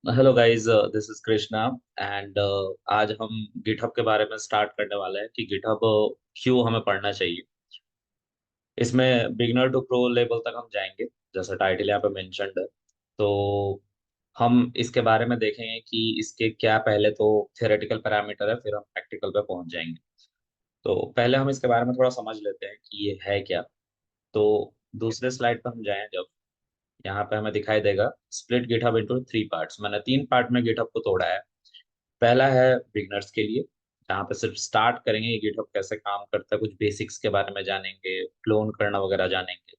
Hello guys, this is Krishna and आज हम GitHub के बारे में स्टार्ट करने वाले हैं कि गिटहब क्यों हमें पढ़ना चाहिए। इसमें बिगनर टू प्रो लेवल तक हम जाएंगे, जैसा टाइटल यहाँ पे मेंशन्ड है। तो हम इसके बारे में देखेंगे कि इसके क्या पहले तो थियोरेटिकल पैरामीटर है, फिर हम प्रैक्टिकल पे पहुंच जाएंगे। तो पहले हम इसके बारे में थोड़ा समझ लेते हैं कि ये है क्या। तो दूसरे स्लाइड पर हम जाएं जब, यहाँ पे हमें दिखाई देगा स्प्लिट गिटहब इनटू 3 पार्ट्स। मैंने 3 पार्ट में गिटहब को तोड़ा है। पहला है बिगनर्स के लिए, जहाँ पे सिर्फ स्टार्ट करेंगे ये गिटहब कैसे काम करता है, कुछ बेसिक्स के बारे में जानेंगे, क्लोन करना वगैरह जानेंगे।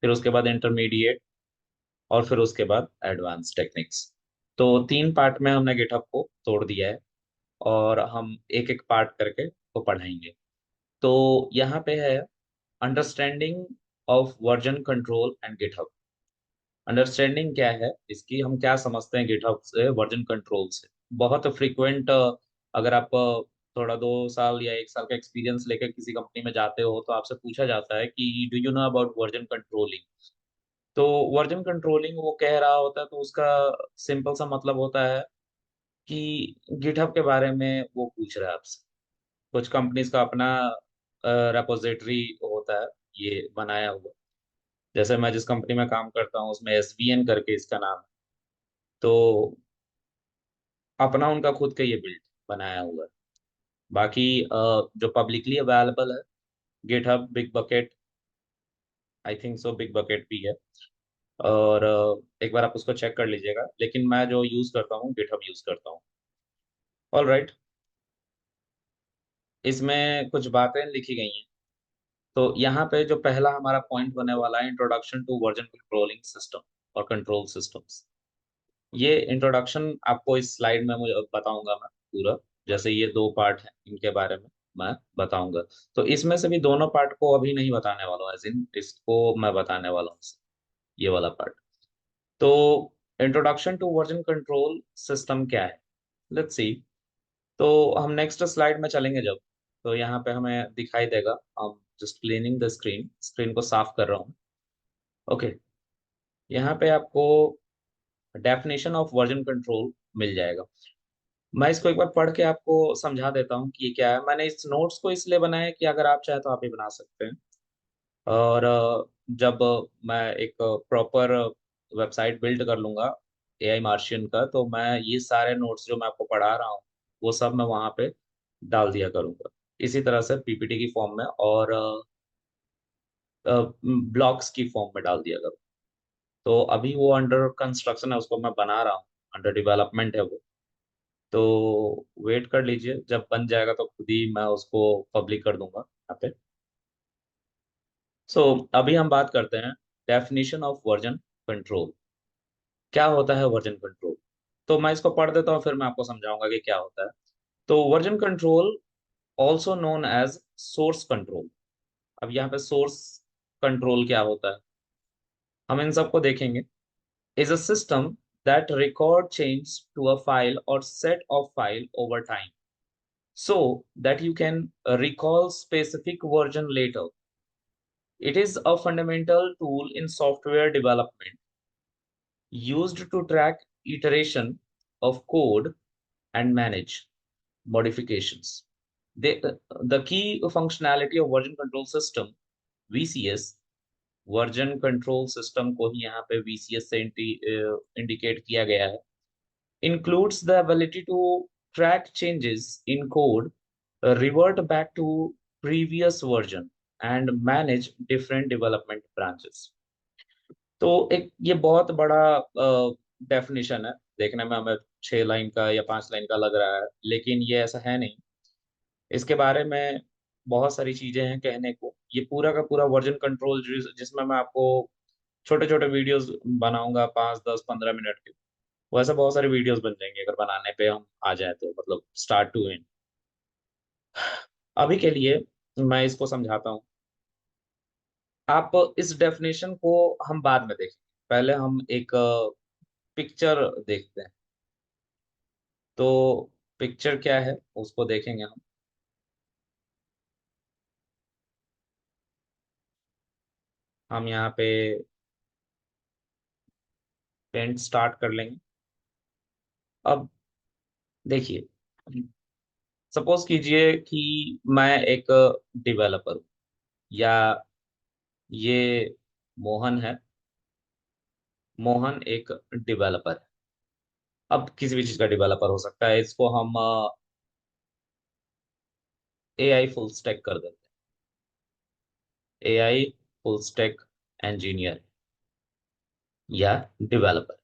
फिर उसके बाद इंटरमीडिएट, और फिर उसके बाद एडवांस टेक्निक्स। तो 3 पार्ट में हमने गिटहब को तोड़ दिया है, और हम एक एक पार्ट करके को पढ़ाएंगे। तो यहाँ पे है understanding of version control and GitHub. Understanding क्या है इसकी, हम क्या समझते हैं गिटहब से, वर्जन कंट्रोल से। बहुत फ्रीक्वेंट, अगर आप थोड़ा 2 साल या 1 साल का एक्सपीरियंस लेकर किसी कंपनी में जाते हो तो आपसे पूछा जाता है कि do you know about version controlling. तो वर्जन कंट्रोलिंग वो कह रहा होता है, तो उसका सिंपल सा मतलब होता है कि गिटहब के बारे में वो पूछ रहा है आपसे। कुछ कंपनीज का अपना रेपोजिटरी होता है, ये बनाया हुआ। जैसे मैं जिस कंपनी में काम करता हूँ उसमें SVN करके इसका नाम है। तो अपना उनका खुद का ये बिल्ड बनाया हुआ है। बाकी जो पब्लिकली अवेलेबल है, GitHub, big bucket, I think so big bucket भी है। और एक बार आप उसको चेक कर लीजिएगा, लेकिन मैं जो यूज करता हूँ गिटहब यूज करता हूँ। ऑल राइट, इसमें कुछ बातें लिखी गई हैं। तो यहाँ पे जो पहला हमारा पॉइंट होने वाला है, introduction to version controlling system और कंट्रोल सिस्टम्स। ये इंट्रोडक्शन आपको इस स्लाइड में मुझे बताऊंगा मैं पूरा। जैसे ये 2 पार्ट हैं, इनके बारे में मैं बताऊंगा। तो इसमें से भी दोनों पार्ट को अभी नहीं बताने वाला हूँ, एज इन इसको मैं बताने वाला हूँ, ये वाला पार्ट। तो introduction to version control system क्या है, लेट्स सी। तो हम नेक्स्ट स्लाइड में चलेंगे जब, तो यहाँ पे हमें दिखाई देगा, हम just cleaning the screen, screen को साफ कर रहा हूँ। ओके, यहाँ पे आपको डेफिनेशन ऑफ वर्जन कंट्रोल मिल जाएगा। मैं इसको एक बार पढ़ के आपको समझा देता हूँ कि ये क्या है। मैंने इस नोट्स को इसलिए बनाया है कि अगर आप चाहे तो आप भी बना सकते हैं। और जब मैं एक प्रॉपर वेबसाइट बिल्ड कर लूंगा AI मार्शियन का, तो मैं ये सारे नोट्स जो मैं आपको पढ़ा रहा हूँ वो सब मैं वहाँ पे डाल दिया करूँगा, इसी तरह से PPT की फॉर्म में, और ब्लॉग्स की फॉर्म में डाल दिया करूँ। तो अभी वो अंडर कंस्ट्रक्शन है, उसको मैं बना रहा हूँ, अंडर डेवलपमेंट है वो। तो वेट कर लीजिए, जब बन जाएगा तो खुद ही मैं उसको पब्लिक कर दूंगा यहाँ पे। सो अभी हम बात करते हैं डेफिनेशन ऑफ वर्जन कंट्रोल। क्या होता है वर्जन कंट्रोल? तो मैं इसको पढ़ देता हूँ, फिर मैं आपको समझाऊंगा कि क्या होता है। तो version control, also known as source control. अब यहाँ पे सोर्स कंट्रोल क्या होता है, हम इन सबको देखेंगे। Is a system that record change to a file और set of file over time, so that you can recall specific version later. It is a fundamental tool in software development used to track iteration of code and manage modifications. The key functionality of version control system, VCS, version control system को ही यहाँ पे VCS से indicate किया गया है, includes the ability to track changes in code, revert back to previous version, and manage different development branches. तो एक ये बहुत बड़ा डेफिनेशन है। देखने में हमें 6 लाइन का या 5 लाइन का लग रहा है, लेकिन ये ऐसा है नहीं। इसके बारे में बहुत सारी चीजें हैं कहने को। ये पूरा का पूरा वर्जन कंट्रोल जिसमें मैं आपको छोटे छोटे वीडियोस बनाऊंगा, 5 10 15 मिनट के, वैसे बहुत सारे वीडियोस बन जाएंगे अगर बनाने पे हम आ जाए तो, मतलब स्टार्ट टू एंड। अभी के लिए मैं इसको समझाता हूँ। आप इस डेफिनेशन को हम बाद में देखेंगे, पहले हम एक पिक्चर देखते हैं। तो पिक्चर क्या है उसको देखेंगे हम। यहाँ पे पेंट स्टार्ट कर लेंगे। अब देखिए, सपोज कीजिए कि मैं एक डेवलपर हूँ, या ये मोहन है। मोहन एक डेवलपर है। अब किसी भी चीज का डेवलपर हो सकता है, इसको हम एआई फुल स्टैक कर देते हैं। एआई फुल स्टैक इंजीनियर या डेवलपर।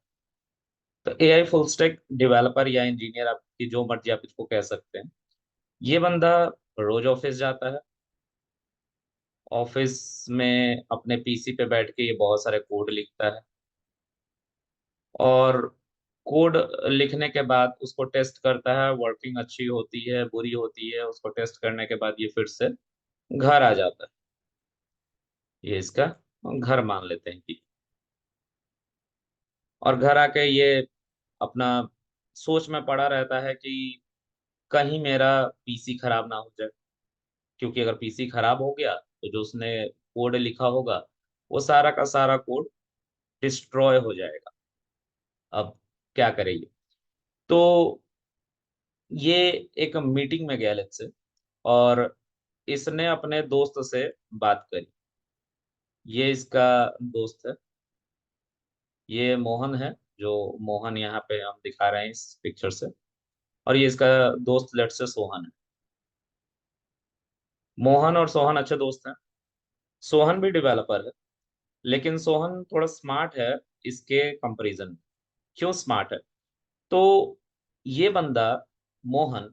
तो एआई फुल स्टैक डेवलपर या इंजीनियर, आपकी जो मर्जी आप इसको कह सकते हैं। ये बंदा रोज ऑफिस जाता है। ऑफिस में अपने पीसी पे बैठ के ये बहुत सारे कोड लिखता है, और कोड लिखने के बाद उसको टेस्ट करता है। वर्किंग अच्छी होती है, बुरी होती है, उसको टेस्ट करने के बाद ये फिर से घर आ जाता है। ये इसका घर मान लेते हैं कि। और घर आके ये अपना सोच में पड़ा रहता है कि कहीं मेरा पीसी खराब ना हो जाए, क्योंकि अगर पीसी खराब हो गया तो जो उसने कोड लिखा होगा वो सारा का सारा कोड डिस्ट्रॉय हो जाएगा। अब क्या करेंगे? तो ये एक मीटिंग में गया लेट्स से, और इसने अपने दोस्त से बात करी। ये इसका दोस्त है। ये मोहन है, जो मोहन यहाँ पे हम दिखा रहे हैं इस पिक्चर से। और ये इसका दोस्त लेट्स से सोहन है। मोहन और सोहन अच्छे दोस्त हैं। सोहन भी डेवलपर है, लेकिन सोहन थोड़ा स्मार्ट है इसके कंपैरिजन में। क्यों स्मार्ट है? तो ये बंदा मोहन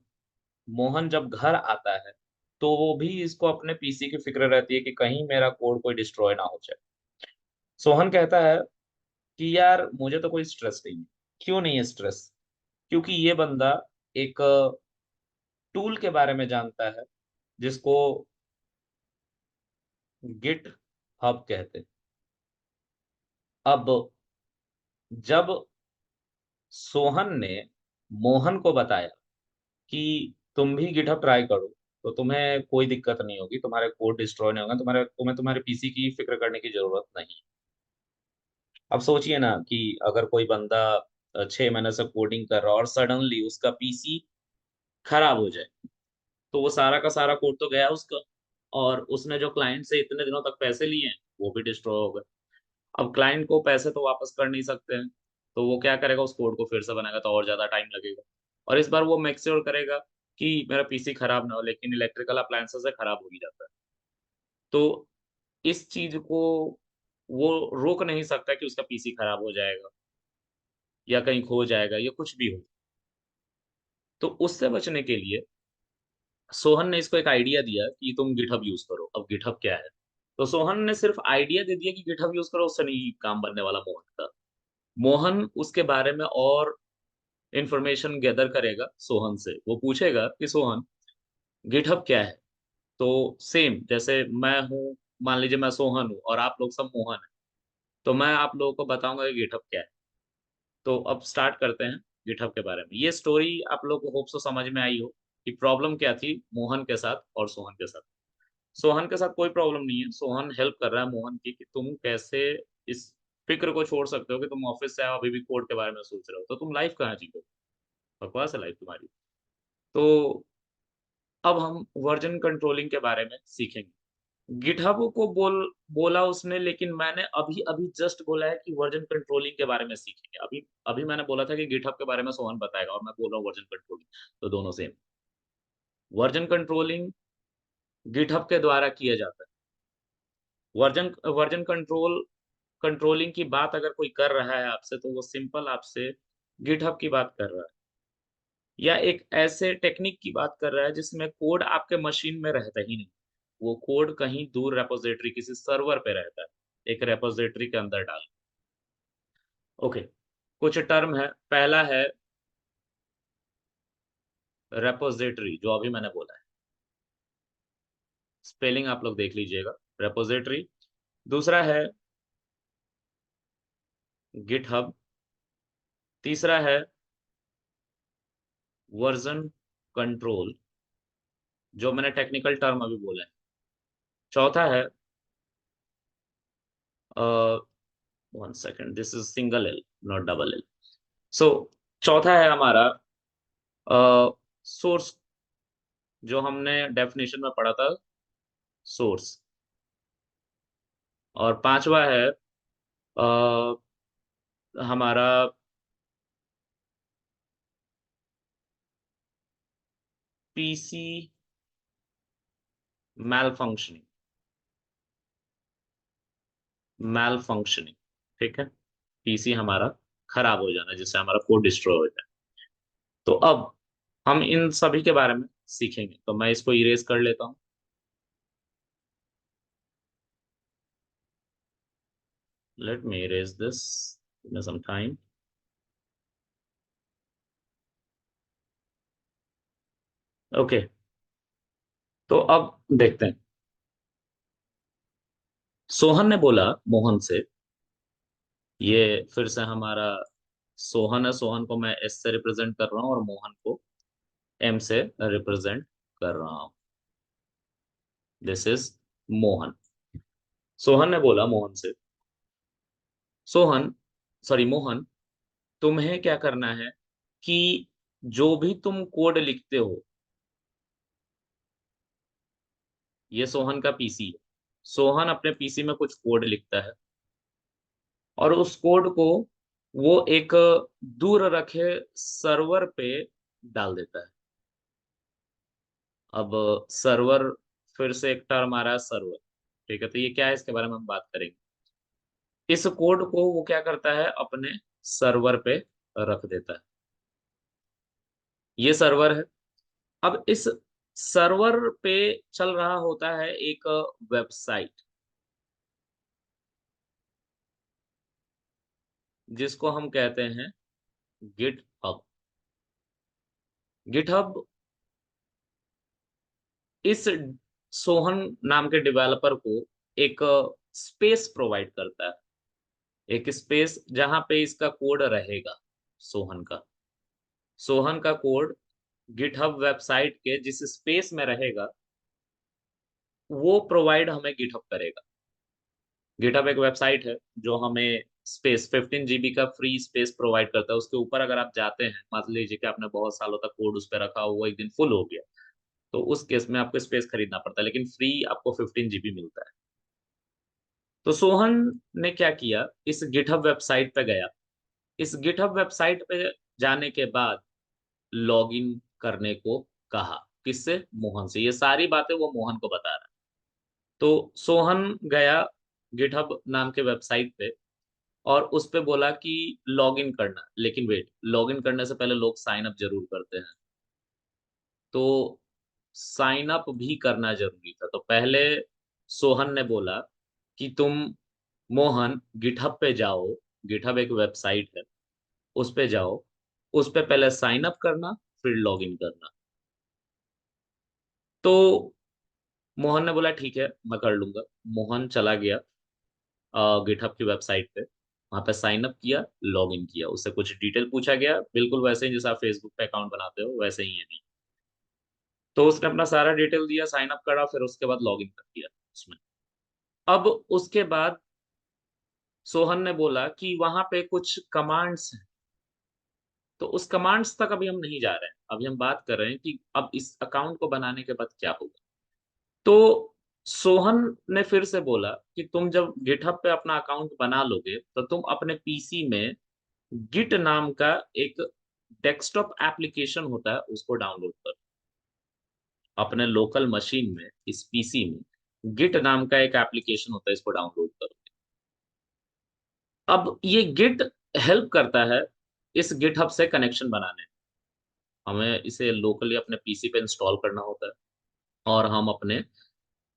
मोहन जब घर आता है तो वो भी इसको अपने पीसी की फिक्र रहती है कि कहीं मेरा कोड कोई डिस्ट्रॉय ना हो जाए। सोहन कहता है कि यार मुझे तो कोई स्ट्रेस नहीं है। क्यों नहीं है स्ट्रेस? क्योंकि ये बंदा एक टूल के बारे में जानता है, जिसको गिट हब कहते हैं। अब जब सोहन ने मोहन को बताया कि तुम भी गिटहब ट्राई करो, तो तुम्हें कोई दिक्कत नहीं होगी, तुम्हारे कोड डिस्ट्रॉय नहीं होगा, तुम्हें तुम्हारे पीसी की फिक्र करने की जरूरत नहीं। अब सोचिए ना कि अगर कोई बंदा 6 महीने से कोडिंग कर रहा है और सडनली उसका पीसी खराब हो जाए, तो वो सारा का सारा कोड तो गया उसका, और उसने जो क्लाइंट से इतने दिनों तक पैसे लिए हैं वो भी डिस्ट्रॉय हो गए। अब क्लाइंट को पैसे तो वापस कर नहीं सकते हैं, तो वो क्या करेगा? उस कोड को फिर से बनाएगा, तो और ज्यादा टाइम लगेगा। और इस बार वो मेक श्योर करेगा कि मेरा पीसी खराब ना हो, लेकिन इलेक्ट्रिकल अप्लायंसेस से खराब हो ही जाता है। तो इस चीज को वो रोक नहीं सकता कि उसका पीसी खराब हो जाएगा या कहीं खो जाएगा या कुछ भी हो। तो उससे बचने के लिए सोहन ने इसको एक आइडिया दिया कि तुम गिटहब यूज करो। अब गिटहब क्या है? तो सोहन ने सिर्फ आइडिया दे दिया कि गिटहब यूज करो, उससे नहीं काम बनने वाला मोहन का। मोहन उसके बारे में और इंफॉर्मेशन गैदर करेगा सोहन से। वो पूछेगा कि सोहन, गिटहब क्या है? तो सेम जैसे मैं हूँ, मान लीजिए मैं सोहन हूँ और आप लोग सब मोहन है, तो मैं आप लोगों को बताऊंगा कि गिटहब क्या है। तो अब स्टार्ट करते हैं गिटहब के बारे में। ये स्टोरी आप लोग को होप सो समझ में आई हो कि प्रॉब्लम क्या थी मोहन के साथ और सोहन के साथ। सोहन के साथ कोई प्रॉब्लम नहीं है। सोहन हेल्प कर रहा है मोहन की कि तुम कैसे इस फिक्र को छोड़ सकते हो कि तुम ऑफिस से आओ अभी भी कोड के बारे में सोच रहे हो, तो तुम लाइफ कहाँ जीते हो? बकवास है लाइफ तुम्हारी। तो अब हम वर्जन कंट्रोलिंग के बारे में सीखेंगे। गिटहब को बोला उसने, लेकिन मैंने अभी अभी जस्ट बोला है कि वर्जन कंट्रोलिंग के बारे में सीखेंगे। अभी अभी मैंने बोला था कि गिटहब के बारे में सोहन बताएगा, और मैं बोल रहा हूँ वर्जन कंट्रोलिंग। तो दोनों सेम। वर्जन कंट्रोलिंग गिटहब के द्वारा किया जाता है। वर्जन वर्जन कंट्रोलिंग की बात अगर कोई कर रहा है आपसे, तो वो सिंपल आपसे गिटहब की बात कर रहा है, या एक ऐसे टेक्निक की बात कर रहा है जिसमें कोड आपके मशीन में रहता ही नहीं। वो कोड कहीं दूर रेपोजिटरी किसी सर्वर पे रहता है, एक रेपोजिटरी के अंदर डाल। ओके, कुछ टर्म है। पहला है रेपोजिटरी, जो अभी मैंने बोला है। स्पेलिंग आप लोग देख लीजिएगा, रेपोजिटरी। दूसरा है गिटहब। तीसरा है वर्जन कंट्रोल, जो मैंने टेक्निकल टर्म अभी बोला है। चौथा है, one second, this is single L not double L. So चौथा है हमारा सोर्स, जो हमने डेफिनेशन में पढ़ा था, सोर्स। और पांचवा है हमारा पीसी मैल फंक्शनिंग, मैल फंक्शनिंग। ठीक है, पीसी हमारा खराब हो जाना, जिससे हमारा कोड डिस्ट्रॉय हो जाए। तो अब हम इन सभी के बारे में सीखेंगे, तो मैं इसको इरेज कर लेता हूँ। Let me erase this, give me some time. Okay, तो अब देखते हैं। सोहन ने बोला मोहन से, ये फिर से हमारा सोहन है, सोहन को मैं एस से रिप्रेजेंट कर रहा हूँ और मोहन को एम से रिप्रेजेंट कर रहा हूँ। This is Mohan. सोहन ने बोला मोहन से, सोहन, सॉरी मोहन, तुम्हें क्या करना है कि जो भी तुम कोड लिखते हो, ये सोहन का पीसी है। सोहन अपने पीसी में कुछ कोड लिखता है और उस कोड को वो एक दूर रखे सर्वर पे डाल देता है। अब सर्वर, फिर से एक टर्म आ रहा है सर्वर। ठीक है, तो ये क्या है, इसके बारे में हम बात करेंगे। इस कोड को वो क्या करता है, अपने सर्वर पे रख देता है। ये सर्वर है। अब इस सर्वर पे चल रहा होता है एक वेबसाइट, जिसको हम कहते हैं गिट हब। गिट हब इस सोहन नाम के डेवलपर को एक स्पेस प्रोवाइड करता है, एक स्पेस जहां पे इसका कोड रहेगा। सोहन का सोहन का कोड गिटहब वेबसाइट के जिस स्पेस में रहेगा, वो प्रोवाइड हमें गिटहब करेगा। गिटहब एक वेबसाइट है जो हमें स्पेस 15 GB का फ्री स्पेस प्रोवाइड करता है। उसके ऊपर अगर आप जाते हैं, मान लीजिए कि आपने बहुत सालों तक कोड उस पर रखा हुआ, एक दिन फुल हो गया, तो उस केस में आपको स्पेस खरीदना पड़ता है, लेकिन फ्री आपको 15 GB मिलता है। तो सोहन ने क्या किया, इस गिटहब वेबसाइट पे गया। इस गिटहब वेबसाइट पे जाने के बाद लॉग इन करने को कहा। किससे? मोहन से। ये सारी बातें वो मोहन को बता रहा है। तो सोहन गया गिटहब नाम के वेबसाइट पे और उस पे बोला कि लॉग इन करना, लेकिन वेट, लॉग इन करने से पहले लोग साइन अप जरूर करते हैं, तो साइन अप भी करना जरूरी था। तो पहले सोहन ने बोला कि तुम, मोहन, गिटहब पे जाओ। गिटहब एक वेबसाइट है, उस पे जाओ, उस पे पहले साइन अप करना, फिर लॉग इन करना। तो मोहन ने बोला ठीक है, मैं कर लूंगा। मोहन चला गया गिटहब की वेबसाइट पे, वहां पे साइन अप किया, लॉग इन किया। उससे कुछ डिटेल पूछा गया, बिल्कुल वैसे ही जैसे आप फेसबुक पे अकाउंट बनाते हो वैसे ही है भी। तो उसने अपना सारा डिटेल दिया, साइन अप करा, फिर उसके बाद लॉग इन कर दिया उसमें। अब उसके बाद सोहन ने बोला कि वहां पे कुछ कमांड्स हैं, तो उस कमांड्स तक अभी हम नहीं जा रहे हैं। अभी हम बात कर रहे हैं कि अब इस अकाउंट को बनाने के बाद क्या होगा। तो सोहन ने फिर से बोला कि तुम जब गिटहब पे अपना अकाउंट बना लोगे, तो तुम अपने पीसी में गिट नाम का एक डेस्कटॉप एप्लीकेशन होता है, उसको डाउनलोड करो। अपने लोकल मशीन में, इस पीसी में गिट नाम का एक एप्लीकेशन होता है, इसको डाउनलोड करो। अब ये गिट हेल्प करता है इस गिटहब से कनेक्शन बनाने में। हमें इसे लोकली अपने पीसी पे इंस्टॉल करना होता है और हम अपने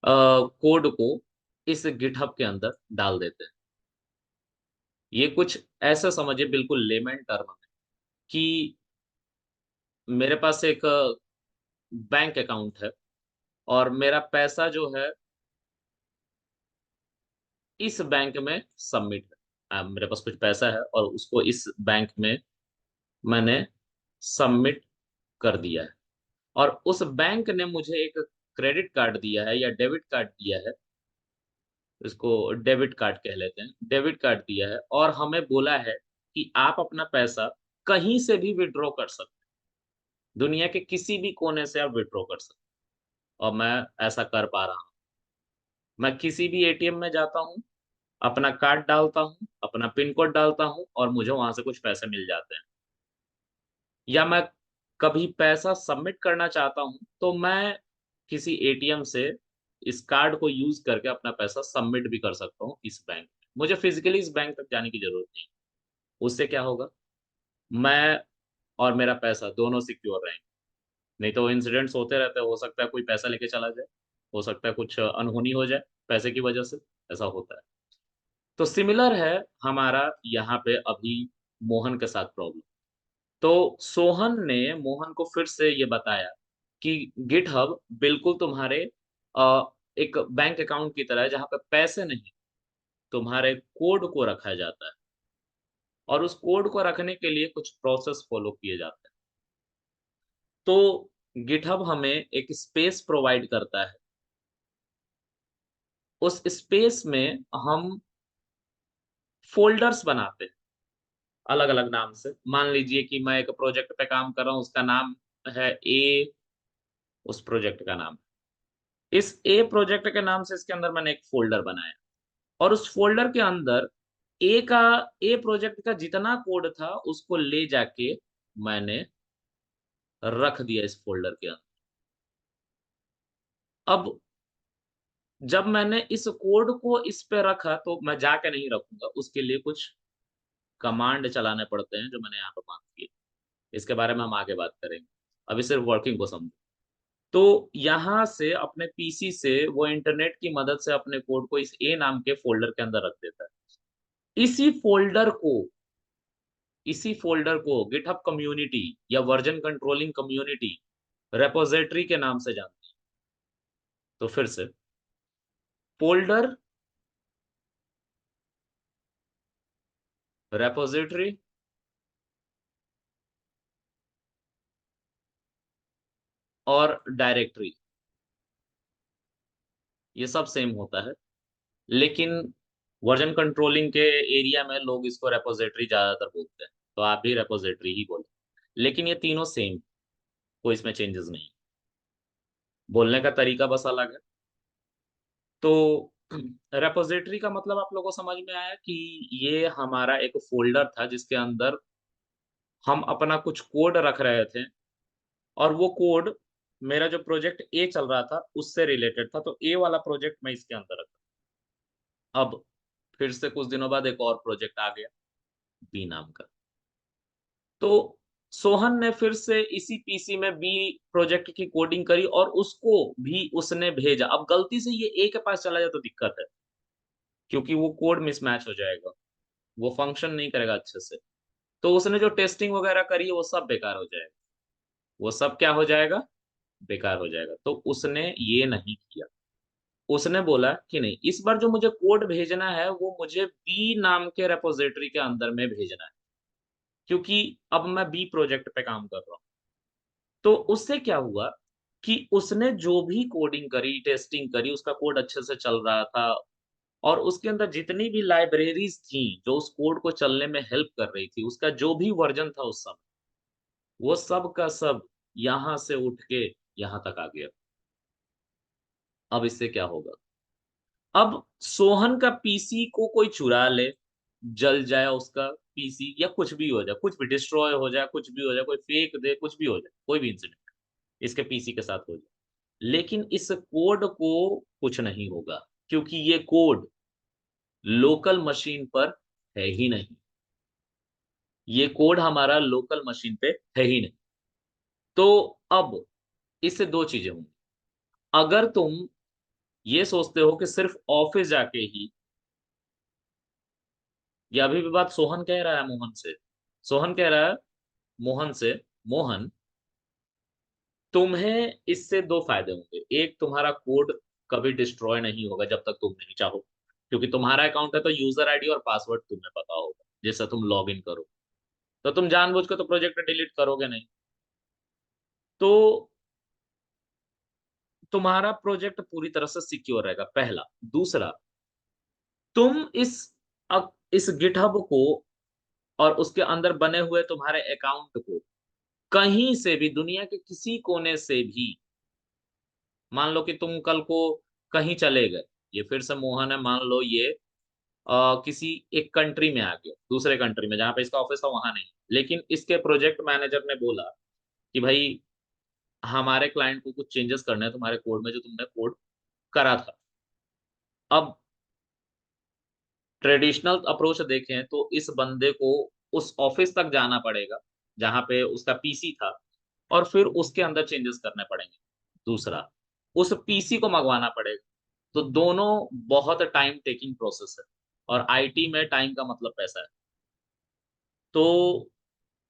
कोड को इस गिटहब के अंदर डाल देते हैं। ये कुछ ऐसा समझिए, बिल्कुल लेमन टर्म में, कि मेरे पास एक बैंक अकाउंट है और मेरा पैसा जो है इस बैंक में सबमिट है। मेरे पास कुछ पैसा है और उसको इस बैंक में मैंने सबमिट कर दिया है, और उस बैंक ने मुझे एक क्रेडिट कार्ड दिया है या डेबिट कार्ड दिया है। इसको डेबिट कार्ड कह लेते हैं। डेबिट कार्ड दिया है और हमें बोला है कि आप अपना पैसा कहीं से भी विथड्रॉ कर सकते हैं। दुनिया के किसी भी कोने से आप विथड्रॉ कर सकते हैं और मैं ऐसा कर पा रहा हूँ। मैं किसी भी एटीएम में जाता हूँ, अपना कार्ड डालता हूँ, अपना पिन कोड डालता हूँ और मुझे वहाँ से कुछ पैसे मिल जाते हैं। या मैं कभी पैसा सबमिट करना चाहता हूँ, तो मैं किसी एटीएम से इस कार्ड को यूज़ करके अपना पैसा सबमिट भी कर सकता हूँ इस बैंक में। मुझे फिज़िकली इस बैंक तक जाने की ज़रूरत नहीं। उससे क्या होगा? मैं और मेरा पैसा दोनों सिक्योर रहेंगे। नहीं तो इंसिडेंट्स होते रहते हैं, हो सकता है कोई पैसा लेके चला जाए, हो सकता है कुछ अनहोनी हो जाए पैसे की वजह से, ऐसा होता है। तो सिमिलर है हमारा यहाँ पे अभी मोहन के साथ प्रॉब्लम। तो सोहन ने मोहन को फिर से ये बताया कि गिटहब बिल्कुल तुम्हारे एक बैंक अकाउंट की तरह है जहाँ पे पैसे नहीं, तुम्हारे कोड को रखा जाता है और उस कोड को रखने के लिए कुछ प्रोसेस फॉलो किए जाते हैं। तो गिटहब हमें एक स्पेस प्रोवाइड करता है। उस स्पेस में हम फ़ोल्डर्स बनाते हैं, अलग-अलग नाम से। मान लीजिए कि मैं एक प्रोजेक्ट पे काम कर रहा हूँ, उसका नाम है ए, उस प्रोजेक्ट का नाम। इस ए प्रोजेक्ट के नाम से इसके अंदर मैंने एक फ़ोल्डर बनाया और उस फ़ोल्डर के अंदर ए का ए प्रोजेक्ट का जितना कोड था, उसको ले जाके मैंने रख दिया इस फ़ोल्डर के अंदर। अब जब मैंने इस कोड को इस पे रखा, तो मैं जाके नहीं रखूँगा, उसके लिए कुछ कमांड चलाने पड़ते हैं, जो मैंने यहाँ पे मार्क किए। इसके बारे में हम आगे बात करेंगे। अभी सिर्फ वर्किंग को समझो। तो यहाँ से अपने पीसी से वो इंटरनेट की मदद से अपने कोड को इस ए नाम के फ़ोल्डर के अंदर रख देता है। इसी फ़ोल्डर को इसी फ़ोल्डर को गिटहब कम्युनिटी या वर्ज़न कंट्रोलिंग कम्युनिटी रिपॉज़िटरी के नाम से जानती है। तो फिर से फ़ोल्डर, रिपॉज़िटरी और डायरेक्टरी, ये सब सेम होता है। लेकिन वर्ज़न कंट्रोलिंग के एरिया में लोग इसको रिपॉज़िटरी ज़्यादातर बोलते हैं, तो आप भी रिपॉज़िटरी ही बोलें। लेकिन ये तीनों सेम, कोई इसमें चेंजेज़ नहीं। बोलने का तरीका बस अलग है। तो रिपॉज़िटरी का मतलब आप लोगों को समझ में आया कि ये हमारा एक फ़ोल्डर था जिसके अंदर हम अपना कुछ कोड रख रहे थे और वो कोड मेरा जो प्रोजेक्ट ए चल रहा था, उससे रिलेटेड था, तो ए वाला प्रोजेक्ट मैं इसके अंदर रखा। अब फिर से कुछ दिनों बाद एक और प्रोजेक्ट आ गया, बी नाम का। तो सोहन ने फिर से इसी पीसी में बी प्रोजेक्ट की कोडिंग करी और उसको भी उसने भेजा। अब गलती से ये ए के पास चला जाए तो दिक्कत है, क्योंकि वो कोड मिसमैच हो जाएगा, वो फंक्शन नहीं करेगा अच्छे से। तो उसने जो टेस्टिंग वगैरह करी है, वो सब बेकार हो जाएगा। वो सब क्या हो जाएगा? बेकार हो जाएगा। तो उसने ये नहीं किया। उसने बोला कि नहीं, इस बार जो मुझे कोड भेजना है, वो मुझे बी नाम के रिपॉज़िटरी के अंदर में भेजना है, क्योंकि अब मैं बी प्रोजेक्ट पे काम कर रहा हूँ। तो उससे क्या हुआ कि उसने जो भी कोडिंग करी, टेस्टिंग करी, उसका कोड अच्छे से चल रहा था और उसके अंदर जितनी भी लाइब्रेरीज़ थी, जो उस कोड को चलने में हेल्प कर रही थी, उसका जो भी वर्ज़न था उस समय, वो सब का सब यहाँ से उठ के यहाँ तक आ गया। अब इससे क्या होगा? अब सोहन का पीसी को कोई चुरा ले, जल जाए उसका पीसी या कुछ भी हो जाए, कुछ भी डिस्ट्रॉय हो जाए, कुछ भी हो जाए, कोई फेंक दे, कुछ भी हो जाए, कोई भी इंसिडेंट इसके पीसी के साथ हो जाए। लेकिन इस कोड को कुछ नहीं होगा, क्योंकि ये कोड लोकल मशीन पर है ही नहीं। ये कोड हमारा लोकल मशीन पे है ही नहीं। तो अब इससे 2 चीज़ें होंगी। अगर तुम ये सोचते हो कि सिर्फ़ ऑफ़िस जाके ही, ये अभी भी बात सोहन कह रहा है मोहन से। सोहन कह रहा है मोहन से, मोहन, तुम्हें इससे 2 फ़ायदे होंगे। एक, तुम्हारा कोड कभी डिस्ट्रॉय नहीं होगा जब तक तुम नहीं चाहो। क्योंकि तुम्हारा अकाउंट है तो यूज़र आईडी और पासवर्ड तुम्हें पता होगा, जिससे तुम लॉगिन करो। तो तुम जानबूझ के तो प्रोजेक्ट डिलीट करोगे नहीं। तो तुम्हारा प्रोजेक्ट पूरी तरह से सिक्योर रहेगा, पहला। दूसरा, तुम इस गिटहब को और उसके अंदर बने हुए तुम्हारे अकाउंट को कहीं से भी, दुनिया के किसी कोने से भी, मान लो कि तुम कल को कहीं चले गए, ये फिर से मोहन है, मान लो ये किसी एक कंट्री में आ गया, दूसरे कंट्री में जहाँ पे इसका ऑफिस था वहां नहीं, लेकिन इसके प्रोजेक्ट मैनेजर ने बोला कि भाई हमारे क्लाइंट को कुछ चेंजेस करने हैं तुम्हारे कोड में जो तुमने कोड करा था। अब ट्रेडिशनल अप्रोच देखें तो इस बंदे को उस ऑफिस तक जाना पड़ेगा जहां पे उसका पीसी था, और फिर उसके अंदर चेंजेस करने पड़ेंगे। दूसरा, उस पीसी को मंगवाना पड़ेगा। तो दोनों बहुत टाइम टेकिंग प्रोसेस है, और आईटी में टाइम का मतलब पैसा है। तो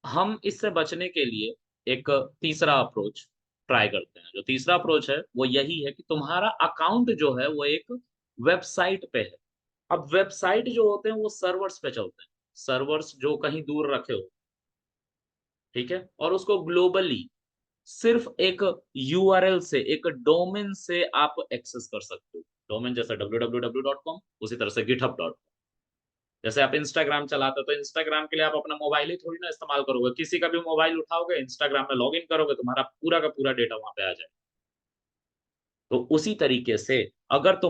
हम इससे बचने के लिए एक तीसरा अप्रोच ट्राई करते हैं। जो तीसरा अप्रोच है वो यही है कि तुम्हारा अकाउंट जो है वो एक वेबसाइट पे है। अब वेबसाइट जो होते हैं वो सर्वर्स पे चलते हैं, सर्वर्स जो कहीं दूर रखे हो, ठीक है, और उसको ग्लोबली सिर्फ एक यूआरएल से, एक डोमेन से आप एक्सेस कर सकते हो। डोमेन जैसे www.com, उसी तरह से github.com। जैसे आप इंस्टाग्राम चलाते हो तो इंस्टाग्राम के लिए आप अपना मोबाइल ही थोड़ी ना इस्तेमाल करोगे, किसी का भी मोबाइल उठाओगे, इंस्टाग्राम में लॉगिन करोगे, तुम्हारा पूरा का पूरा डेटा वहां पे आ जाए। तो उसी तरीके से अगर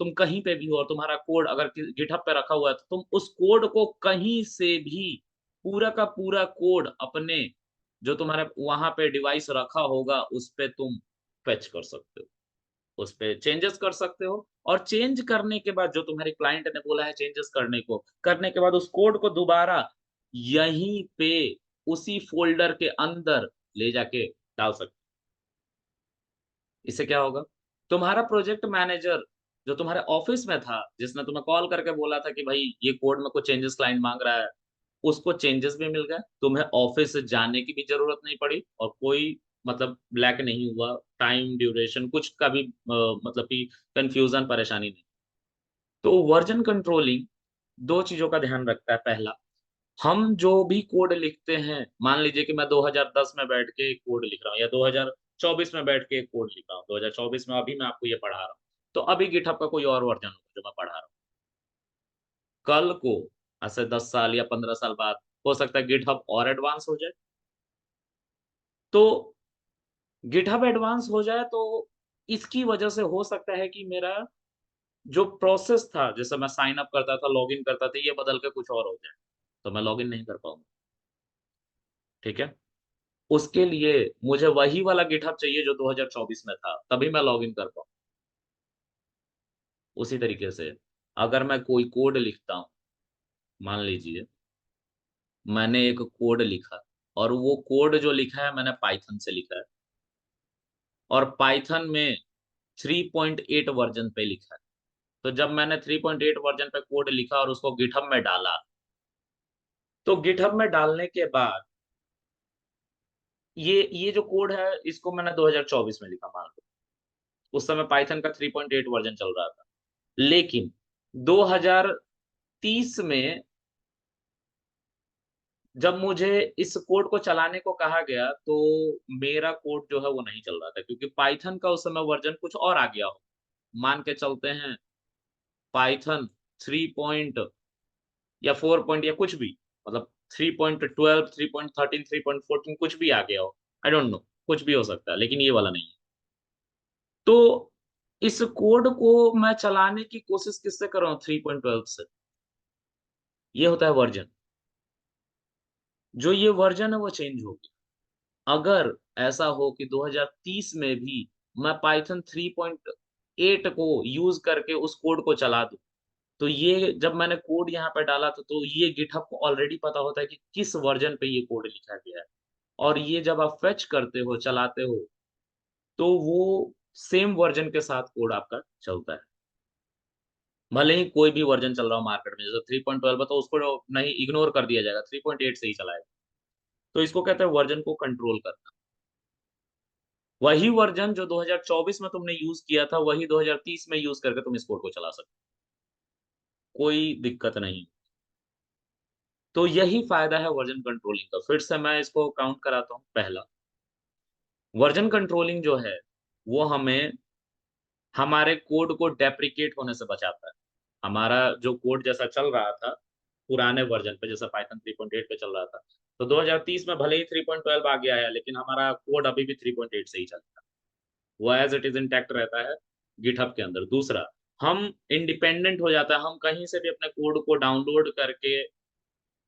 तुम कहीं पे भी हो और तुम्हारा कोड अगर गिटहब पे रखा हुआ है, तो तुम उस कोड को कहीं से भी, पूरा का पूरा कोड अपने जो तुम्हारे वहां पे डिवाइस रखा होगा उस पे तुम फेच कर सकते हो, उस पे चेंजेस कर सकते हो। और चेंज करने के बाद जो तुम्हारे क्लाइंट ने बोला है चेंजेस करने को, करने के बाद उस कोड को दोबारा यहीं पे उसी फोल्डर के अंदर ले जाके डाल सकते हो। इससे क्या होगा, तुम्हारा प्रोजेक्ट मैनेजर जो तुम्हारे ऑफिस में था, जिसने तुम्हें कॉल करके बोला था कि भाई ये कोड में कुछ चेंजेस क्लाइंट मांग रहा है, उसको चेंजेस भी मिल गए, तुम्हें ऑफिस जाने की भी जरूरत नहीं पड़ी, और कोई मतलब ब्लैक नहीं हुआ, टाइम ड्यूरेशन कुछ का भी मतलब कि कंफ्यूजन परेशानी नहीं। तो वर्जन कंट्रोलिंग दो चीजों का ध्यान रखता है। पहला, हम जो भी कोड लिखते हैं, मान लीजिए कि मैं 2010 में बैठ के एक कोड लिख रहा हूँ, या 2024 में बैठ के एक कोड लिख रहा हूँ, 2024 में अभी मैं आपको ये पढ़ा रहा हूँ, तो अभी गिटहब का कोई और वर्जन होगा जो मैं पढ़ा रहा हूँ। कल को ऐसे 10 साल या 15 साल बाद हो सकता है गिटहब और एडवांस हो जाए। तो गिटहब एडवांस हो जाए तो इसकी वजह से हो सकता है कि मेरा जो प्रोसेस था, जैसे मैं साइन अप करता था, लॉगिन करता था, ये बदल के कुछ और हो जाए, तो मैं लॉगिन नहीं कर पाऊंगा। ठीक है, उसके लिए मुझे वही वाला गिटहब चाहिए जो 2024 में था, तभी मैं लॉगिन कर पाऊँ। उसी तरीके से अगर मैं कोई कोड लिखता हूँ, मान लीजिए मैंने एक कोड लिखा, और वो कोड जो लिखा है मैंने पाइथन से लिखा है, और पाइथन में 3.8 वर्जन पे लिखा है। तो जब मैंने 3.8 वर्जन पे कोड लिखा और उसको गिटहब में डाला, तो गिटहब में डालने के बाद ये जो कोड है इसको मैंने 2024 में लिखा, मान लो उस समय पाइथन का 3.8 वर्जन चल रहा था। लेकिन 2030 में जब मुझे इस कोड को चलाने को कहा गया, तो मेरा कोड जो है वो नहीं चल रहा था, क्योंकि पाइथन का उस समय वर्जन कुछ और आ गया हो। मान के चलते हैं पाइथन 3 पॉइंट या 4 पॉइंट या कुछ भी, मतलब 3.12, 3.13, 3.14 कुछ भी आ गया हो, आई डोंट नो, कुछ भी हो सकता है, लेकिन ये वाला नहीं है। तो इस कोड को मैं चलाने की कोशिश किससे कर रहा हूँ, 3.12 से। ये होता है वर्जन। जो ये वर्जन है वो चेंज हो गया। अगर ऐसा हो कि 2030 में भी मैं पाइथन 3.8 को यूज करके उस कोड को चला दूं, तो ये जब मैंने कोड यहाँ पे डाला तो ये गिटहब को ऑलरेडी पता होता है कि किस वर्जन पे ये कोड लिखा गया है। और ये जब आप फेच करते हो, चलाते हो, तो वो सेम वर्जन के साथ कोड आपका चलता है। भले ही कोई भी वर्जन चल रहा हो मार्केट में, जैसे 3.12 है तो उसको नहीं, इग्नोर कर दिया जाएगा, 3.8 से ही चलाएगा। तो इसको कहते हैं वर्जन को कंट्रोल करना। वही वर्जन जो 2024 में तुमने यूज किया था, वही 2030 में यूज करके तुम इस कोड को चला सकते हो, कोई दिक्कत नहीं। तो यही फायदा है वर्जन कंट्रोलिंग का। फिर से मैं इसको काउंट कराता हूँ। पहला, वर्जन कंट्रोलिंग जो है वो हमें हमारे कोड को डेप्रिकेट होने से बचाता है। हमारा जो कोड जैसा चल रहा था पुराने वर्जन पे, जैसे पाइथन 3.8 पे चल रहा था। तो 2030 में भले ही 3.12 आ गया है, लेकिन हमारा कोड अभी भी 3.8 से ही चलता है, वो एज इट इज इंटैक्ट रहता है गिटहब के अंदर। दूसरा, हम इंडिपेंडेंट हो जाता है, हम कहीं से भी अपने कोड को डाउनलोड करके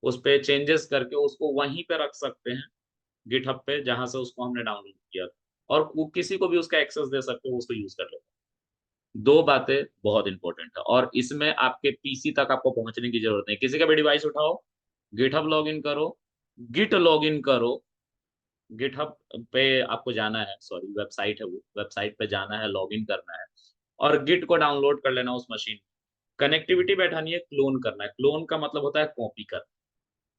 उस पे चेंजेस करके उसको वहीं पे रख सकते हैं गिटहब पे, जहां से उसको हमने डाउनलोड किया था, और किसी को भी उसका एक्सेस दे सकते हो, उसको यूज कर ले। दो बातें बहुत इंपॉर्टेंट है, और इसमें आपके पीसी तक आपको पहुंचने की जरूरत नहीं, किसी का भी डिवाइस उठाओ, गिटहब लॉगिन करो, गिट लॉगिन करो, गिटहब पे आपको जाना है, सॉरी वेबसाइट है वो, वेबसाइट पे जाना है, लॉगिन करना है, और गिट को डाउनलोड कर लेना उस मशीन। कनेक्टिविटी बैठानी है, क्लोन करना है। क्लोन का मतलब होता है कॉपी करना।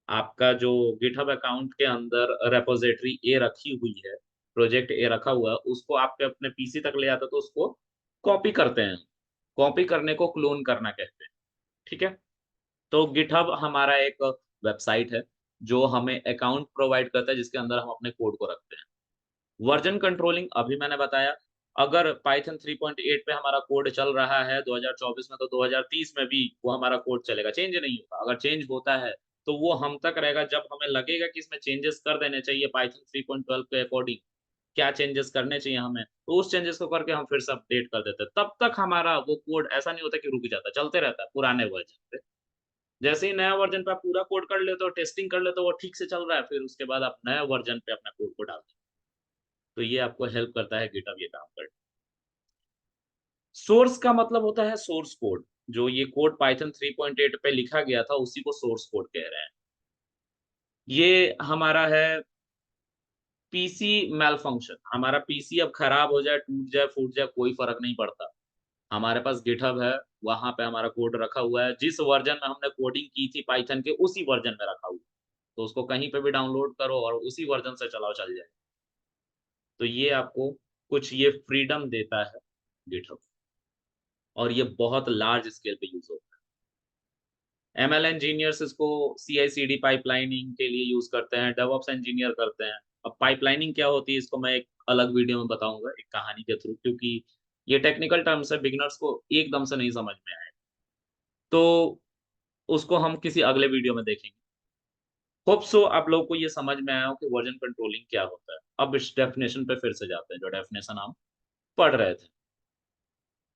आपका जो गिटहब अकाउंट के अंदर रेपोजिटरी ए रखी हुई है, प्रोजेक्ट ए रखा हुआ है, उसको आपके अपने पीसी तक ले आते तो उसको कॉपी करते हैं। कॉपी करने को क्लोन करना कहते हैं। ठीक है। तो गिटहब हमारा एक वेबसाइट है जो हमें अकाउंट प्रोवाइड करता है, जिसके अंदर हम अपने कोड को रखते हैं। वर्जन कंट्रोलिंग अभी मैंने बताया। अगर पाइथन 3.8 पे हमारा कोड चल रहा है 2024 में, तो 2030 में भी वो हमारा कोड चलेगा, चेंज नहीं होगा। अगर चेंज होता है तो वो हम तक रहेगा जब हमें लगेगा कि इसमें चेंजेस कर देने चाहिए पाइथन 3.12 के अकॉर्डिंग। क्या चेंजेस करने चाहिए हमें, तो उस चेंजेस को करके हम फिर से अपडेट कर देते हैं। तब तक हमारा वो कोड ऐसा नहीं होता कि रुक जाता, चलते रहता है पुराने वर्जन पे। जैसे ही नया वर्जन पे आप पूरा कोड कर लेते हो, टेस्टिंग कर लेते हो, वो ठीक से चल रहा है, फिर उसके बाद आप नए वर्जन पे अपना कोड को डालते हो। तो ये आपको हेल्प करता है गिटहब ये काम करने। सोर्स का मतलब होता है सोर्स कोड। जो ये कोड पाइथन 3.8 पे लिखा गया था, उसी को सोर्स कोड कह रहे हैं। ये हमारा है पीसी मेल फंक्शन। हमारा पीसी अब खराब हो जाए, टूट जाए, फूट जाए, कोई फर्क नहीं पड़ता। हमारे पास गिटहब है, वहां पे हमारा कोड रखा हुआ है, जिस वर्जन में हमने कोडिंग की थी पाइथन के, उसी वर्जन में रखा हुआ है। तो उसको कहीं पे भी डाउनलोड करो और उसी वर्जन से चलाओ, चल जाए। तो ये आपको कुछ ये फ्रीडम देता है गिटहब, और ये बहुत लार्ज स्केल पे यूज होता है। एमएल इंजीनियर्स इसको सीआई सीडी पाइपलाइनिंग के लिए यूज करते हैं, डेवऑप्स इंजीनियर करते हैं। अब पाइपलाइनिंग क्या होती है, इसको मैं एक अलग वीडियो में बताऊंगा, एक कहानी के थ्रू, क्योंकि ये टेक्निकल टर्म्स है, बिगिनर्स को एकदम से नहीं समझ में आए। तो उसको हम किसी अगले वीडियो में देखेंगे। होप सो आप लोगों को ये समझ में आया हो कि वर्जन कंट्रोलिंग क्या होता है। अब इस डेफिनेशन पे फिर से जाते हैं, जो डेफिनेशन हम पढ़ रहे थे।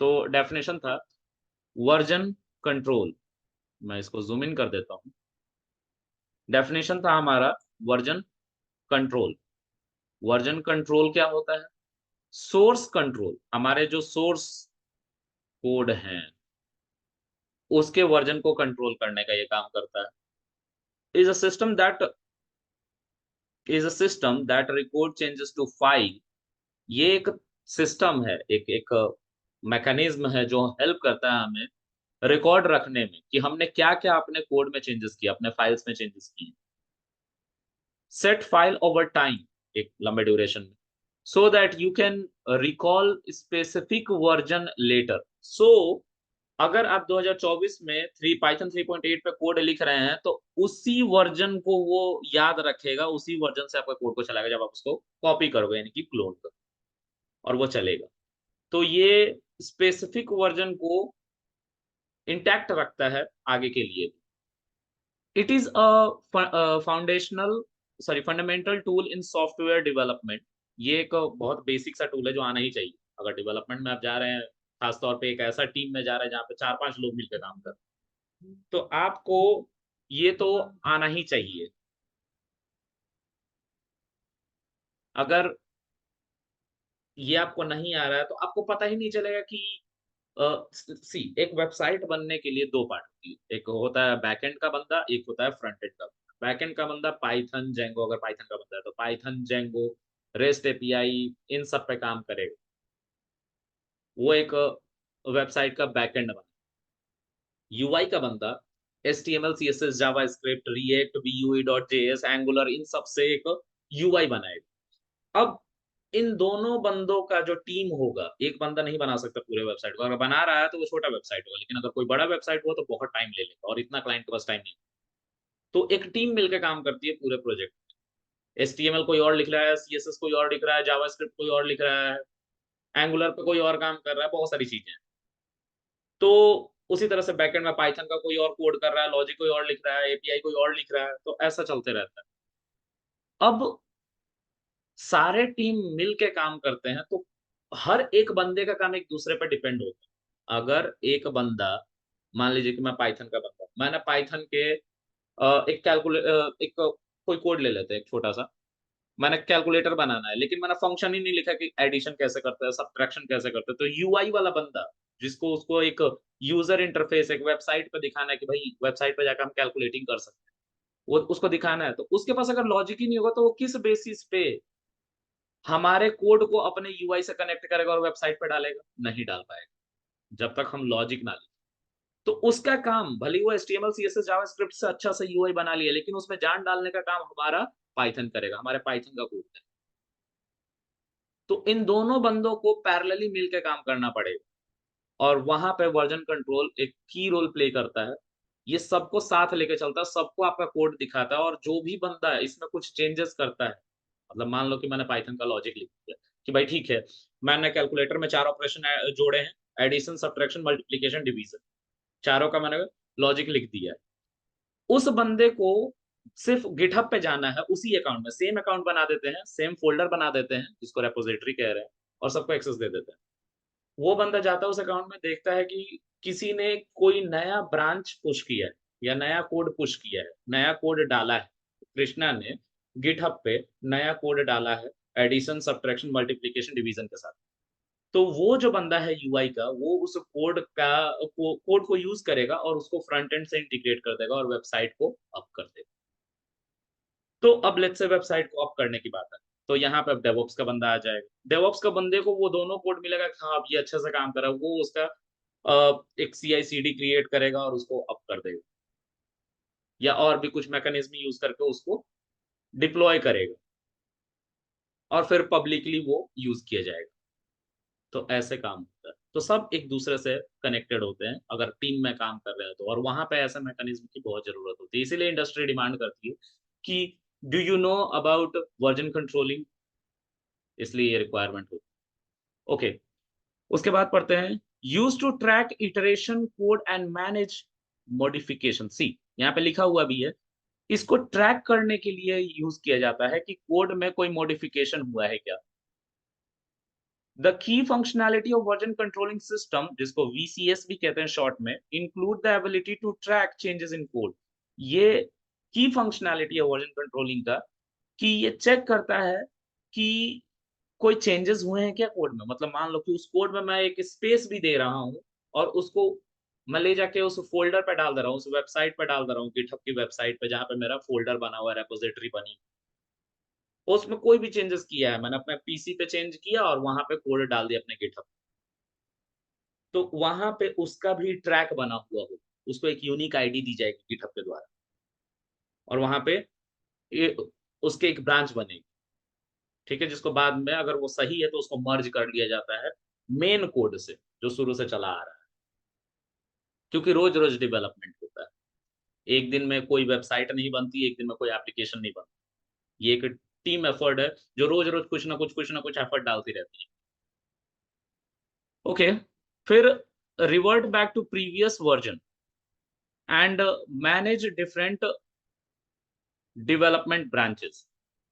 तो डेफिनेशन था वर्जन कंट्रोल। मैं इसको जूम इन कर देता हूँ। डेफिनेशन था हमारा वर्जन कंट्रोल। वर्जन कंट्रोल क्या होता है? Source control. हमारे जो सोर्स कोड हैं, उसके वर्जन को कंट्रोल करने का ये काम करता है। Is a system that record changes to file. ये एक सिस्टम है, एक मैकेनिज्म है जो हेल्प करता है हमें रिकॉर्ड रखने में कि हमने क्या क्या अपने कोड में चेंजेस किए, अपने फाइल्स में चेंजेस किए। सेट फाइल ओवर टाइम, एक लंबे ड्यूरेशन में, so that you can recall specific version later. So अगर आप 2024 में पाइथन 3.8 पे कोड लिख रहे हैं, तो उसी वर्जन को वो याद रखेगा, उसी वर्जन से आपका कोड को चलाएगा जब आप उसको कॉपी करोगे, यानी कि क्लोन करोगे, और वो चलेगा। तो ये स्पेसिफिक वर्जन को इंटैक्ट रखता है आगे के लिए। It is a foundational sorry fundamental tool in software development. ये एक बहुत बेसिक सा टूल है जो आना ही चाहिए अगर डेवलपमेंट में आप जा रहे हैं। खासतौर पे एक ऐसा टीम में जा रहे हैं जहाँ पे 4-5 लोग मिलकर काम कर रहे हैं, तो आपको ये तो आना ही चाहिए। अगर ये आपको नहीं आ रहा है तो आपको पता ही नहीं चलेगा कि सी एक वेबसाइट बनने के लिए दो पार्ट होती है, एक होता है बैकएंड का बंदा, एक होता है फ्रंट एंड का बंदा। बैकएंड का बंदा पाइथन जेंगो, अगर पाइथन का बंदा है तो पाइथन जेंगो, रेस्ट एपीआई, इन सब पे काम करेगा। वो एक वेबसाइट का बैकएंड बना। यूआई का बंदा HTML CSS JavaScript React V U E dot JS Angular, इन सब से एक यूआई बनाएगा। अब इन दोनों बंदों का जो टीम होगा, एक बंदा नहीं बना सकता पूरे वेबसाइट को। अगर बना रहा है तो वो छोटा वेबसाइट होगा, लेकिन अगर कोई बड़ा वेबसाइट हुआ तो बहुत टाइम ले लेगा, और इतना क्लाइंट के पास टाइम नहीं। तो एक टीम मिलकर काम करती है पूरे प्रोजेक्ट में। एचटीएमएल कोई और लिख रहा है, सीएसएस कोई और लिख रहा है, जावास्क्रिप्ट कोई और लिख रहा है, एंगुलर पे कोई और काम कर रहा है, बहुत सारी चीजें। तो उसी तरह से बैकएंड में पाइथन का कोई और कोड कर रहा है, लॉजिक कोई और लिख रहा है, एपीआई कोई और लिख रहा है, तो ऐसा चलते रहता है। अब सारे टीम मिल के काम करते हैं तो हर एक बंदे का काम एक दूसरे पर डिपेंड होता है। अगर एक बंदा, मान लीजिए कि मैं पाइथन का बंदा, मैंने पाइथन के एक कोई कोड ले लेते हैं, एक छोटा सा, मैंने कैलकुलेटर बनाना है, लेकिन मैंने फंक्शन ही नहीं लिखा कि एडिशन कैसे करते हैं, सब्ट्रैक्शन कैसे करते हैं। तो यूआई वाला बंदा, जिसको उसको एक यूजर इंटरफेस एक वेबसाइट पे दिखाना है कि भाई वेबसाइट पे जाकर हम कैलकुलेटिंग कर सकते हैं, वो उसको दिखाना है, तो उसके पास अगर लॉजिक ही नहीं होगा तो वो किस बेसिस पे हमारे कोड को अपने यूआई से कनेक्ट करेगा और वेबसाइट पे डालेगा? नहीं डाल पाएगा, जब तक हम लॉजिक ना लिखें। तो उसका काम, भले ही वो एचटीएमएल सीएसएस जावास्क्रिप्ट से अच्छा सा यूआई बना लिया, लेकिन उसमें जान डालने का काम हमारा पाइथन करेगा, हमारे पाइथन का कोड है। तो इन दोनों बंदों को पैरेलली मिलके काम करना पड़ेगा, और वहां पे वर्जन कंट्रोल एक की रोल प्ले करता है। ये सबको साथ लेके चलता है, सबको आपका कोड दिखाता है, और जो भी बंदा है इसमें कुछ चेंजेस करता है, मतलब मान लो कि मैंने पाइथन का लॉजिक लिख दिया कि भाई ठीक है, मैंने कैलकुलेटर में 4 ऑपरेशन जोड़े हैं, एडिशन, सब्ट्रैक्शन, मल्टीप्लिकेशन, डिवीजन, चारों का मैंने लॉजिक लिख दिया है। उस बंदे को सिर्फ गिटहब पे जाना है, उसी अकाउंट में सेम अकाउंट बना देते हैं, सेम फ़ोल्डर बना देते हैं, जिसको रिपॉजिटरी कह रहे हैं, और सबको एक्सेस दे देते हैं। वो बंदा जाता है उस अकाउंट में, देखता है कि किसी ने कोई नया ब्रांच पुश किया है या नया कोड पुश किया है, नया कोड डाला है। कृष्णा ने गिटहब पे नया कोड डाला है, एडिशन, सब्ट्रैक्शन, मल्टीप्लिकेशन, डिवीजन के साथ। तो वो जो बंदा है यूआई का, वो उस कोड को यूज़ करेगा और उसको फ्रंट एंड से इंटीग्रेट कर देगा और वेबसाइट को अप कर देगा। तो अब लेट्स से वेबसाइट को अप करने की बात है। तो यहाँ पे अब डेवऑप्स का बंदा आ जाएगा। डेवऑप्स का बंदे को वो दोनों कोड मिलेगा कि हाँ, अब ये अच्छे से काम कर रहा है। वो उसका एक सीआई/सीडी क्रिएट करेगा और उसको अप कर देगा, या और भी कुछ मैकेनिज्म यूज़ करके उसको डिप्लॉय करेगा, और फिर पब्लिकली वो यूज़ किया जाएगा। तो ऐसे काम होता है। तो सब एक दूसरे से कनेक्टेड होते हैं, अगर टीम में काम कर रहे हैं तो, और वहाँ पे ऐसे मैकेनिज्म की बहुत ज़रूरत होती है। इसीलिए इंडस्ट्री डिमांड करती है कि do you know about version controlling, इसलिए ये रिक्वायरमेंट होती है। ओके, उसके बाद पढ़ते हैं, used to track iteration code and manage modification. See, यहाँ पे लिखा हुआ भी है, इसको ट्रैक करने के लिए यूज़ किया जाता है कि कोड में कोई मॉडिफिकेशन हुआ है क्या। The key functionality of version controlling system, जिसको VCS भी कहते हैं शॉर्ट में, include the ability to track changes in code। ये की फंक्शनैलिटी है वर्जन कंट्रोलिंग का, कि ये चेक करता है कि कोई चेंजेस हुए हैं क्या कोड में। मतलब मान लो कि उस कोड में मैं एक स्पेस भी दे रहा हूँ, और उसको मैं ले जाके उस फ़ोल्डर पे डाल दे रहा हूँ, उस वेबसाइट पे डाल दे रहा हूँ, गिटहब की वेबसाइट पे जहाँ पे मेरा फ़ोल्डर बना हुआ है, रिपॉज़िटरी बनी, उसमें कोई भी चेंजेस किया है, मैंने अपने पीसी पे चेंज किया और वहाँ पे कोड डाल दिया अपने गिटहब, तो वहाँ पे उसका भी ट्रैक बना हुआ होगा। उसको एक यूनिक आईडी दी जाएगी गिटहब के द्वारा, और वहाँ पे ये उसके एक ब्रांच बनेगी, ठीक है? जिसको बाद में अगर वो सही है तो उसको मर्ज कर लिया जाता है मेन कोड से, जो शुरू से चला आ रहा है। क्योंकि रोज़-रोज़ डेवलपमेंट होता है। एक दिन में कोई वेबसाइट नहीं बनती, एक दिन में कोई एप्लीकेशन नहीं बनती। ये एक टीम एफर्ट है, जो रोज़-रोज़ कुछ ना कुछ एफर्ट डालती रहती है। ओके, फिर revert back to previous version and manage different development branches.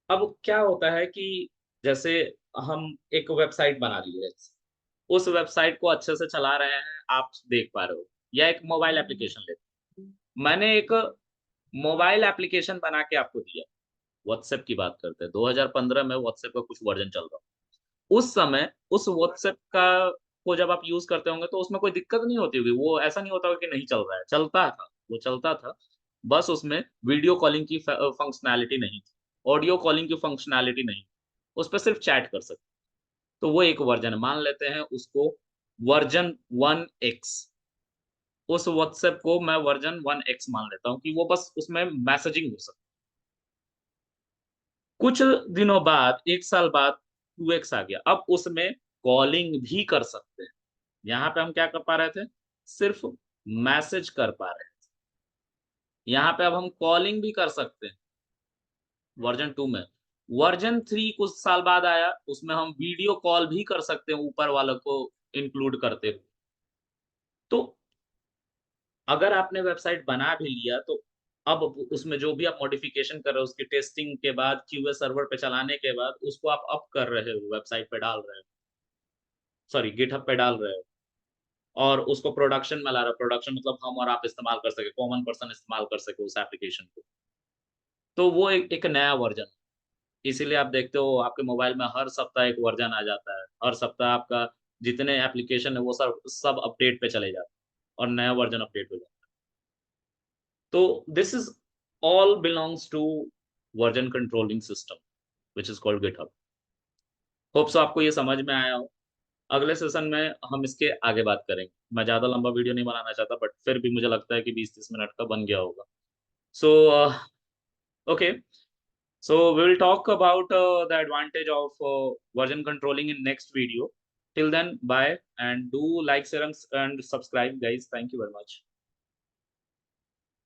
अब क्या होता है कि जैसे हम एक वेबसाइट बना लिए हैं, उस वेबसाइट को अच्छे से चला रहे हैं, आप देख पा रहे हो, या एक मोबाइल एप्लीकेशन लेते हैं। मैंने एक मोबाइल एप्लीकेशन बना के आपको दिया, व्हाट्सएप की बात करते हैं, 2015 में व्हाट्सएप का कुछ वर्ज़न चल रहा। उस समय उस व्हाट्सएप का को जब आप यूज़ करते होंगे तो उसमें कोई दिक्कत नहीं होती होगी, वो ऐसा नहीं होता होगा कि नहीं चल रहा है, चलता था, वो चलता था। बस उसमें वीडियो कॉलिंग की फंक्शनैलिटी नहीं थी, ऑडियो कॉलिंग की फंक्शनैलिटी नहीं, उसपे सिर्फ चैट कर सकते। तो वो एक वर्ज़न है, मान लेते हैं उसको वर्ज़न 1x, उस व्हाट्सएप को मैं वर्ज़न 1x मान लेता हूँ कि वो बस उसमें मैसेजिंग हो सकती है। कुछ दिनों बाद, 1 साल बाद 2x आ गया, अब उसमें कॉलिंग भी कर सकते हैं। यहाँ पे हम क्या कर पा रहे थे? सिर्फ़ मैसेज कर पा रहे थे। यहाँ पे अब हम कॉलिंग भी कर सकते हैं, वर्ज़न 2 में। वर्ज़न 3 कुछ साल बाद आया, उसमें हम वीडियो कॉल भी कर सकते हैं ऊपर वाले को इंक्लूड करते हुए। तो अगर आपने वेबसाइट बना भी लिया तो अब उसमें जो भी आप मॉडिफिकेशन कर रहे हो उसकी टेस्टिंग के बाद क्यूए सर्वर पे चलाने के बाद उसको आप अप कर रहे हो, वेबसाइट पे डाल रहे हो, सॉरी गिटहब पे डाल रहे हो और उसको प्रोडक्शन में ला रहे हो। प्रोडक्शन मतलब हम और आप इस्तेमाल कर सके, कॉमन पर्सन इस्तेमाल कर सके उस एप्लीकेशन को। तो वो एक नया वर्जन, इसीलिए आप देखते हो आपके मोबाइल में हर सप्ताह एक वर्जन आ जाता है। हर सप्ताह आपका जितने एप्लीकेशन है वो सब सब अपडेट पे चले जाते हैं और नया वर्जन अपडेट हो जाता है। तो this is all belongs to version controlling system which is called GitHub. Hope so आपको ये समझ में आया हो। अगले सेशन में हम इसके आगे बात करेंगे। मैं ज़्यादा लंबा वीडियो नहीं बनाना चाहता बट फिर भी मुझे लगता है कि 20-30 मिनट का बन गया होगा। So okay, so we will talk about the advantage of version controlling in next video. Till then, bye and do like, share and subscribe guys. Thank you very much.